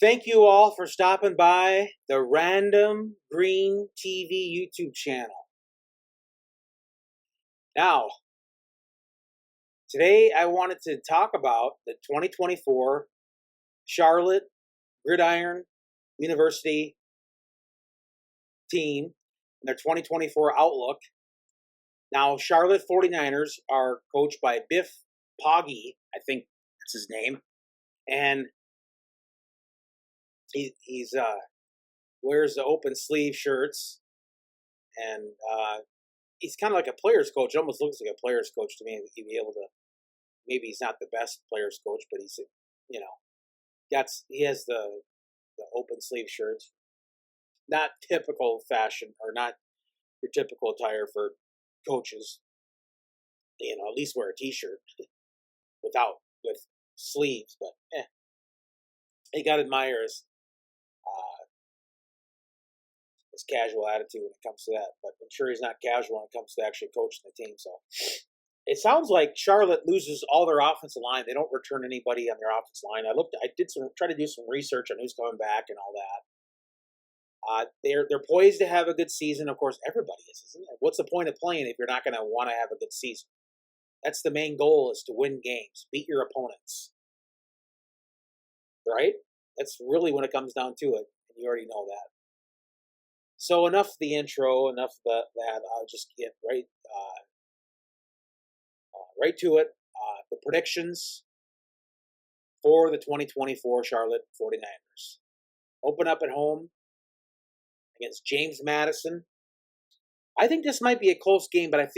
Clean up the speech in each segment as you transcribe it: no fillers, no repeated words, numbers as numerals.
Thank you all for stopping by the Random Green TV YouTube channel. Now, today I wanted to talk about the 2024 Charlotte Gridiron University team and their 2024 outlook. Now, Charlotte 49ers are coached by Biff Poggi, I think that's his name, and he's wears the open sleeve shirts, and he's kind of like a player's coach. It almost looks like a player's coach to me. He'd be able to. Maybe he's not the best player's coach, but he's, he has the open sleeve shirts. Not typical fashion, or not your typical attire for coaches. At least wear a t-shirt with sleeves. But you got to admire his casual attitude when it comes to that. But I'm sure he's not casual when it comes to actually coaching the team. So it sounds like Charlotte loses all their offensive line. They don't return anybody on their offensive line. I try to do some research on who's coming back and all that. They're poised to have a good season. Of course, everybody is, isn't it? What's the point of playing if you're not going to want to have a good season? That's the main goal, is to win games, beat your opponents, right? That's really when it comes down to it, and you already know that. So enough of the intro, enough of that. I'll just get right to it. The predictions for the 2024 Charlotte 49ers. Open up at home against James Madison. I think this might be a close game, but I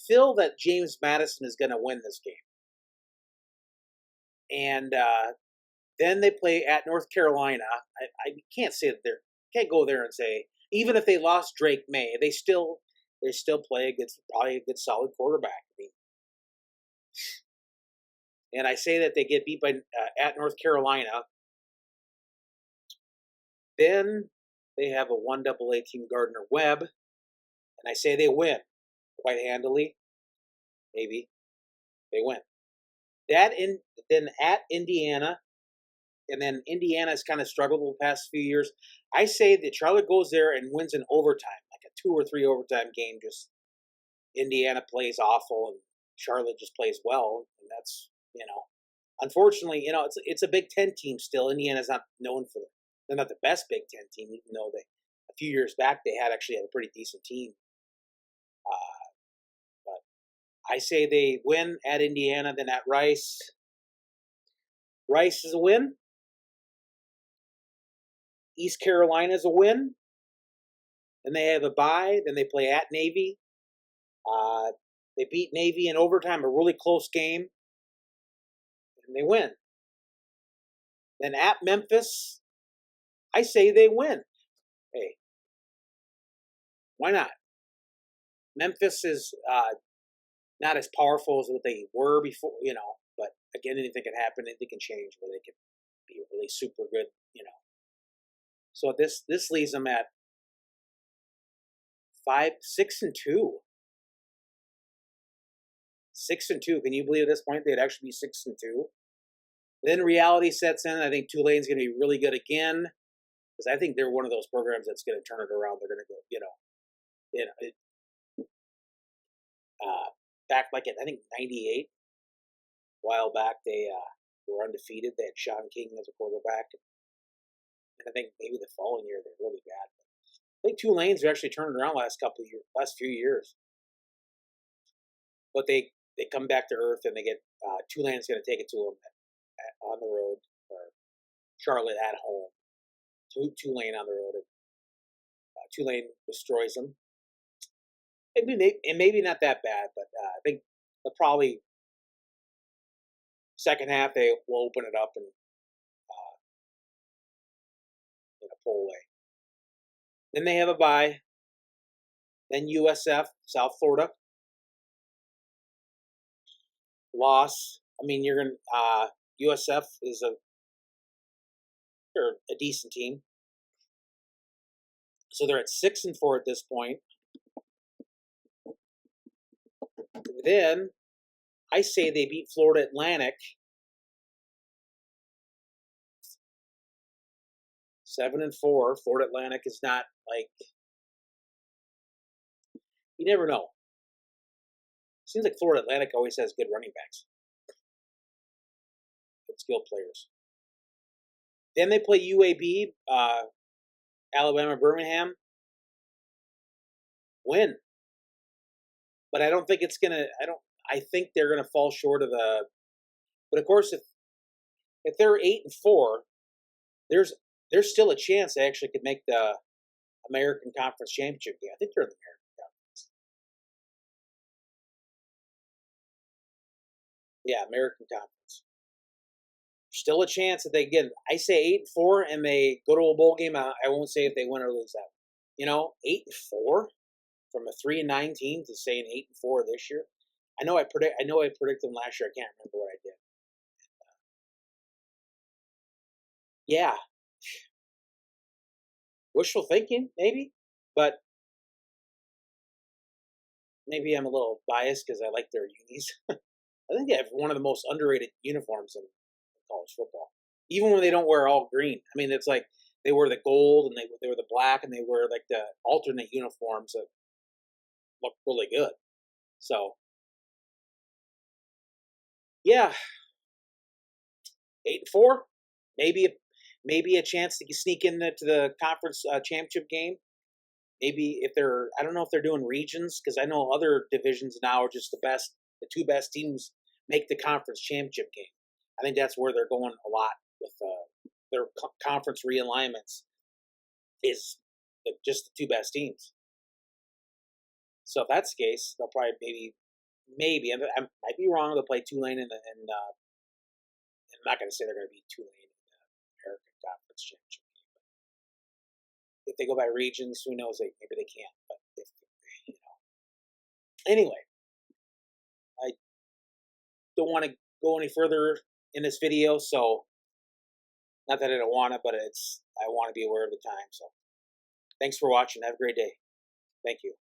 feel that James Madison is going to win this game. And then they play at North Carolina. I can't say that can't go there and say, even if they lost Drake May, they still play probably a good solid quarterback. And I say that they get beat by at North Carolina. Then they have a 1AA team, Gardner Webb, and I say they win quite handily. Maybe they win. Then at Indiana, and then Indiana's kind of struggled the past few years. I say that Charlotte goes there and wins in overtime, like a 2 or 3 overtime game. Just Indiana plays awful and Charlotte just plays well, and that's, unfortunately, it's a Big Ten team still. Indiana's not known for it. They're not the best Big Ten team, even though a few years back they actually had a pretty decent team. But I say they win at Indiana, then at Rice. Rice is a win. East Carolina is a win. Then they have a bye. Then they play at Navy. They beat Navy in overtime, a really close game, and they win. Then at Memphis, I say they win. Hey, why not? Memphis is not as powerful as what they were before, but again, anything can happen, anything can change, where they can be really super good, So this leaves them at 6-2. 6-2. Can you believe at this point they'd actually be 6-2? Then reality sets in. I think Tulane's going to be really good again, because I think they're one of those programs that's going to turn it around. They're going to go, back like in, I think, 98. A while back, they were undefeated. They had Sean King as a quarterback, and I think maybe the following year they're really bad. I think Tulane's actually turned around last few years, but they come back to earth, and they get Tulane's going to take it to them on the road, or Charlotte at home. Tulane on the road, and Tulane destroys them. Maybe not that bad, but I think they'll probably second half they will open it up and pull away. Then they have a bye. Then USF, South Florida, loss. I mean, you're gonna USF is they're a decent team, so they're at 6-4 at this point. Then I say they beat Florida Atlantic 7-4. Florida Atlantic is not like, you never know. Seems like Florida Atlantic always has good running backs, good skilled players. Then they play UAB, Alabama, Birmingham. Win, but I don't think it's gonna. I think they're gonna fall short of the. But of course, if they're 8-4, there's still a chance they actually could make the American Conference Championship game. I think they're in the American Conference. Yeah, American Conference. Still a chance that they get. I say 8-4 and they go to a bowl game. I won't say if they win or lose that. 8-4 from a 3-9 team to say an 8-4 this year. I know I predicted them last year. I can't remember what I did. Yeah, wishful thinking maybe, but maybe I'm a little biased because I like their unis. I think they have one of the most underrated uniforms in college football. Even when they don't wear all green. I mean, it's like they wear the gold and they wear the black and they wear like the alternate uniforms that look really good. So, yeah, 8-4, maybe a chance to sneak into the conference championship game. Maybe if they're, I don't know if they're doing regions because I know other divisions now are just the two best teams make the conference championship game. I think that's where they're going a lot with their conference realignments is just the two best teams. So if that's the case, they'll probably maybe I might be wrong. They'll play Tulane and I'm not going to say they're going to beat Tulane in the American Conference Championship game. But if they go by regions, who knows? Maybe they can't. But anyway, I don't want to go any further in this video. So not that I don't want to, but I want to be aware of the time. So thanks for watching. Have a great day. Thank you.